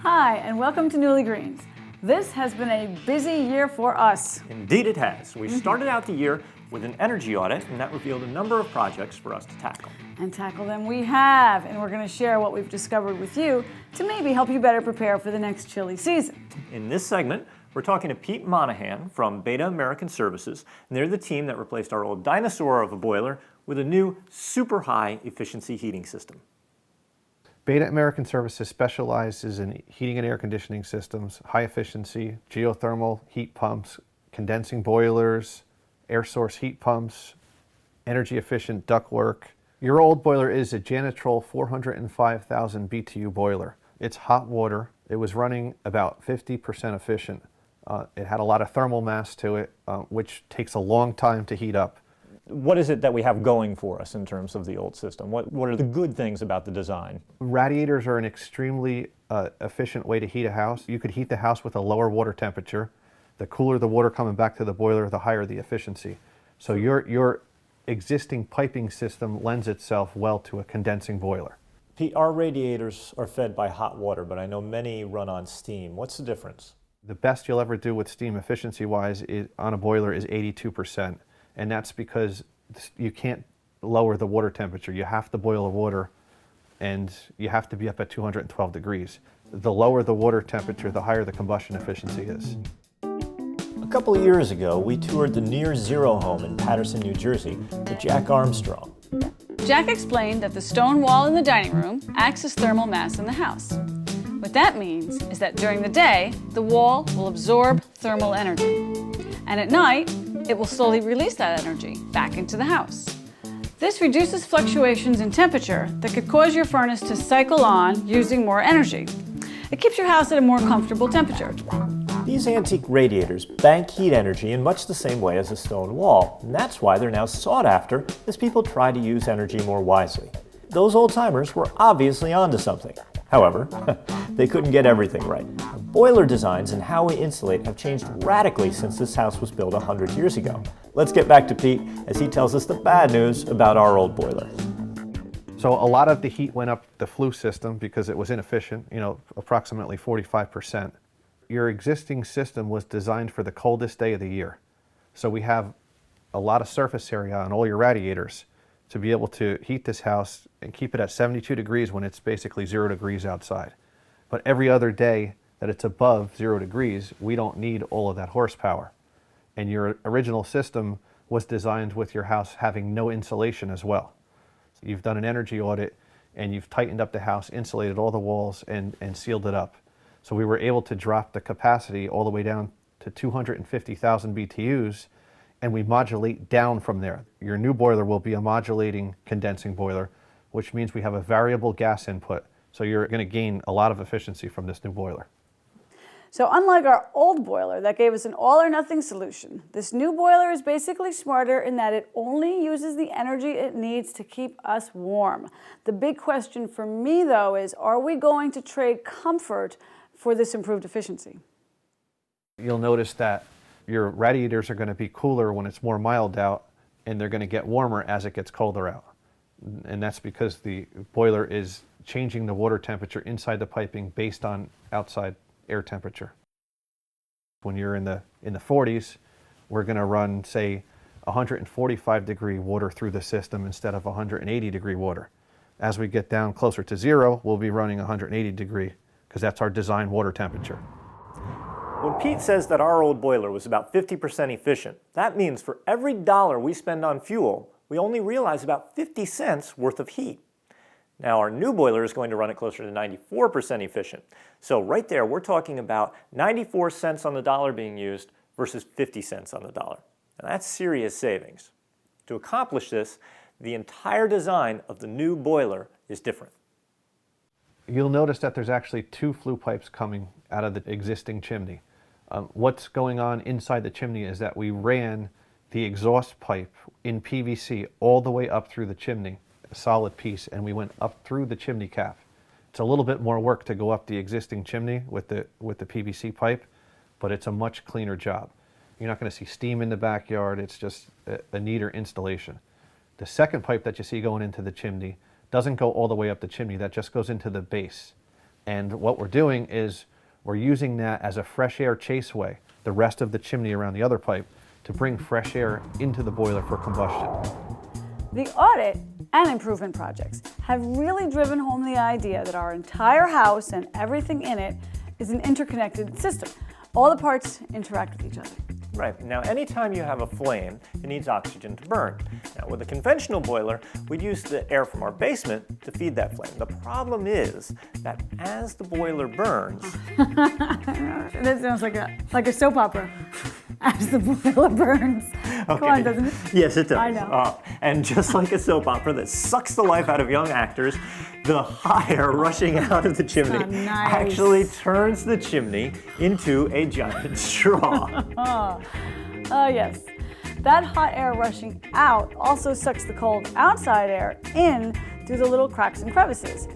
Hi, and welcome to Newlygreens. This has been a busy year for us. Indeed it has. We started out the year with an energy audit, and that revealed a number of projects for us to tackle. And tackle them we have, and we're going to share what we've discovered with you to maybe help you better prepare for the next chilly season. In this segment, we're talking to Pete Monahan from Beta American Services, and they're the team that replaced our old dinosaur of a boiler with a new super high efficiency heating system. Beta American Services specializes in heating and air conditioning systems, high efficiency, geothermal heat pumps, condensing boilers, air source heat pumps, energy efficient ductwork. Your old boiler is a Janitrol 405,000 BTU boiler. It's hot water. It was running about 50% efficient. It had a lot of thermal mass to it, which takes a long time to heat up. What is it that we have going for us in terms of the old system? What are the good things about the design? Radiators are an extremely efficient way to heat a house. You could heat the house with a lower water temperature. The cooler the water coming back to the boiler, the higher the efficiency. So your existing piping system lends itself well to a condensing boiler. Pete, our radiators are fed by hot water, but I know many run on steam. What's the difference? The best you'll ever do with steam efficiency-wise on a boiler is 82%. And that's because you can't lower the water temperature. You have to boil the water, and you have to be up at 212 degrees. The lower the water temperature, the higher the combustion efficiency is. A couple of years ago, we toured the Near Zero home in Paterson, New Jersey with Jack Armstrong. Jack explained that the stone wall in the dining room acts as thermal mass in the house. What that means is that during the day, the wall will absorb thermal energy. And at night, it will slowly release that energy back into the house. This reduces fluctuations in temperature that could cause your furnace to cycle on using more energy. It keeps your house at a more comfortable temperature. These antique radiators bank heat energy in much the same way as a stone wall, and that's why they're now sought after as people try to use energy more wisely. Those old-timers were obviously onto something. However, they couldn't get everything right. Boiler designs and how we insulate have changed radically since this house was built 100 years ago. Let's get back to Pete as he tells us the bad news about our old boiler. So a lot of the heat went up the flue system because it was inefficient, approximately 45%. Your existing system was designed for the coldest day of the year. So we have a lot of surface area on all your radiators to be able to heat this house and keep it at 72 degrees when it's basically 0 degrees outside. But every other day that it's above 0 degrees, we don't need all of that horsepower. And your original system was designed with your house having no insulation as well. So you've done an energy audit and you've tightened up the house, insulated all the walls, and sealed it up. So we were able to drop the capacity all the way down to 250,000 BTUs, and we modulate down from there. Your new boiler will be a modulating condensing boiler, which means we have a variable gas input. So you're going to gain a lot of efficiency from this new boiler. So unlike our old boiler that gave us an all or nothing solution, this new boiler is basically smarter in that it only uses the energy it needs to keep us warm. The big question for me though is, are we going to trade comfort for this improved efficiency? You'll notice that your radiators are going to be cooler when it's more mild out, and they're going to get warmer as it gets colder out. And that's because the boiler is changing the water temperature inside the piping based on outside air temperature. When you're in the 40s, we're going to run, say, 145 degree water through the system instead of 180 degree water. As we get down closer to 0, we'll be running 180 degree because that's our design water temperature. When Pete says that our old boiler was about 50% efficient, that means for every dollar we spend on fuel, we only realize about 50 cents worth of heat. Now our new boiler is going to run it closer to 94% efficient. So right there, we're talking about 94 cents on the dollar being used versus 50 cents on the dollar. Now that's serious savings. To accomplish this, the entire design of the new boiler is different. You'll notice that there's actually 2 flue pipes coming out of the existing chimney. What's going on inside the chimney is that we ran the exhaust pipe in PVC all the way up through the chimney, a solid piece, and we went up through the chimney cap. It's a little bit more work to go up the existing chimney with the PVC pipe, but it's a much cleaner job. You're not going to see steam in the backyard. It's just a neater installation. The second pipe that you see going into the chimney doesn't go all the way up the chimney. That just goes into the base. And what we're doing is we're using that as a fresh air chaseway, the rest of the chimney around the other pipe, to bring fresh air into the boiler for combustion. The audit and improvement projects have really driven home the idea that our entire house and everything in it is an interconnected system. All the parts interact with each other. Right. Now, anytime you have a flame, it needs oxygen to burn. Now, with a conventional boiler, we'd use the air from our basement to feed that flame. The problem is that as the boiler burns... That sounds like a soap opera. As the boiler burns. Okay. Come on, doesn't it? Yes, it does. I know. And just like a soap opera that sucks the life out of young actors, the hot air rushing out of the chimney nice. actually turns the chimney into a giant straw. Yes. That hot air rushing out also sucks the cold outside air in through the little cracks and crevices.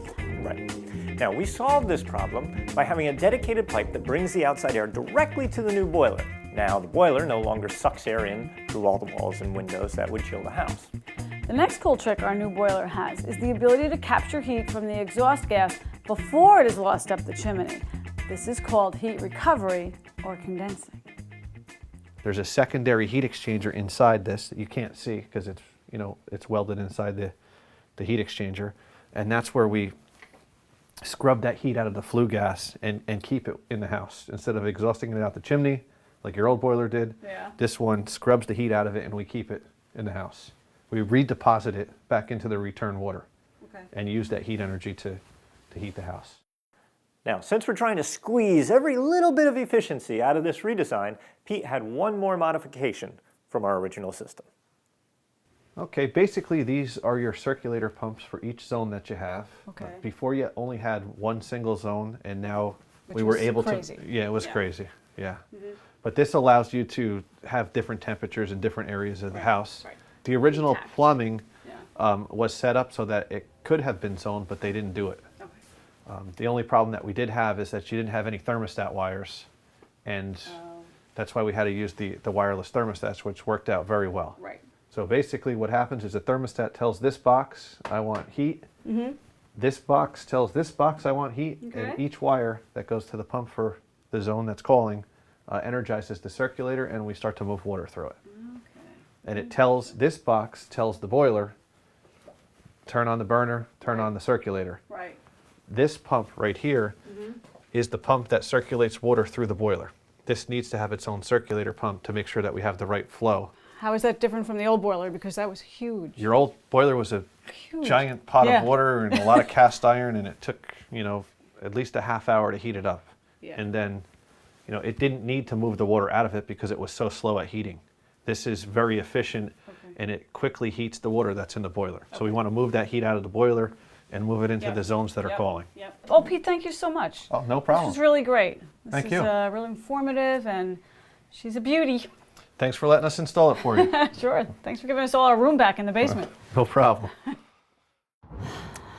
Right. Now, we solved this problem by having a dedicated pipe that brings the outside air directly to the new boiler. Now, the boiler no longer sucks air in through all the walls and windows that would chill the house. The next cool trick our new boiler has is the ability to capture heat from the exhaust gas before it is lost up the chimney. This is called heat recovery or condensing. There's a secondary heat exchanger inside this that you can't see because it's welded inside the heat exchanger, and that's where we scrub that heat out of the flue gas and keep it in the house instead of exhausting it out the chimney like your old boiler did. Yeah. This one scrubs the heat out of it and we keep it in the house. We redeposit it back into the return water and use that heat energy to heat the house. Now, since we're trying to squeeze every little bit of efficiency out of this redesign, Pete had one more modification from our original system. Okay, basically these are your circulator pumps for each zone that you have. Okay. Before you only had one single zone, and now Which we were was able crazy. to. Yeah, it was Yeah. crazy. Yeah. But this allows you to have different temperatures in different areas of the house. right. The original Intact. plumbing Yeah. was set up so that it could have been zoned, but they didn't do it. Okay. The only problem that we did have is that you didn't have any thermostat wires, and that's why we had to use the wireless thermostats, which worked out very well. Right. So basically what happens is the thermostat tells this box, I want heat. This box tells this box, I want heat. And Okay. each wire that goes to the pump for the zone that's calling energizes the circulator, and we start to move water through it. And it tells, this box tells the boiler, turn on the burner, turn on the circulator. Right. This pump right here is the pump that circulates water through the boiler. This needs to have its own circulator pump to make sure that we have the right flow. How is that different from the old boiler? Because that was huge. Your old boiler was a Huge. giant pot Yeah. of water and a lot of cast iron, and it took, at least a half hour to heat it up. Yeah. And then, it didn't need to move the water out of it because it was so slow at heating. This is very efficient, and it quickly heats the water that's in the boiler. So we want to move that heat out of the boiler and move it into Yep. the zones that are Yep. calling. Yep. Oh, Pete, thank you so much. Oh, no This problem. was really great. This Thank is, you. Really informative, and she's a beauty. Thanks for letting us install it for you. Sure. Thanks for giving us all our room back in the basement. No problem.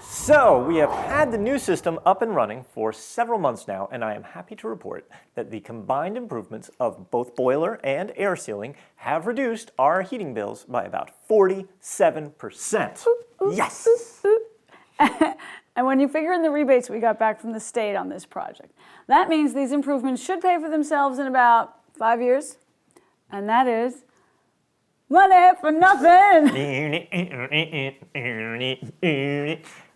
So, we have had the new system up and running for several months now, and I am happy to report that the combined improvements of both boiler and air sealing have reduced our heating bills by about 47%. Yes! And when you figure in the rebates we got back from the state on this project, that means these improvements should pay for themselves in about 5 years. And that is money for nothing.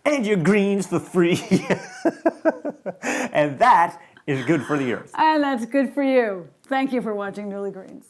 And your greens for free. And that is good for the earth. And that's good for you. Thank you for watching Newlygreens.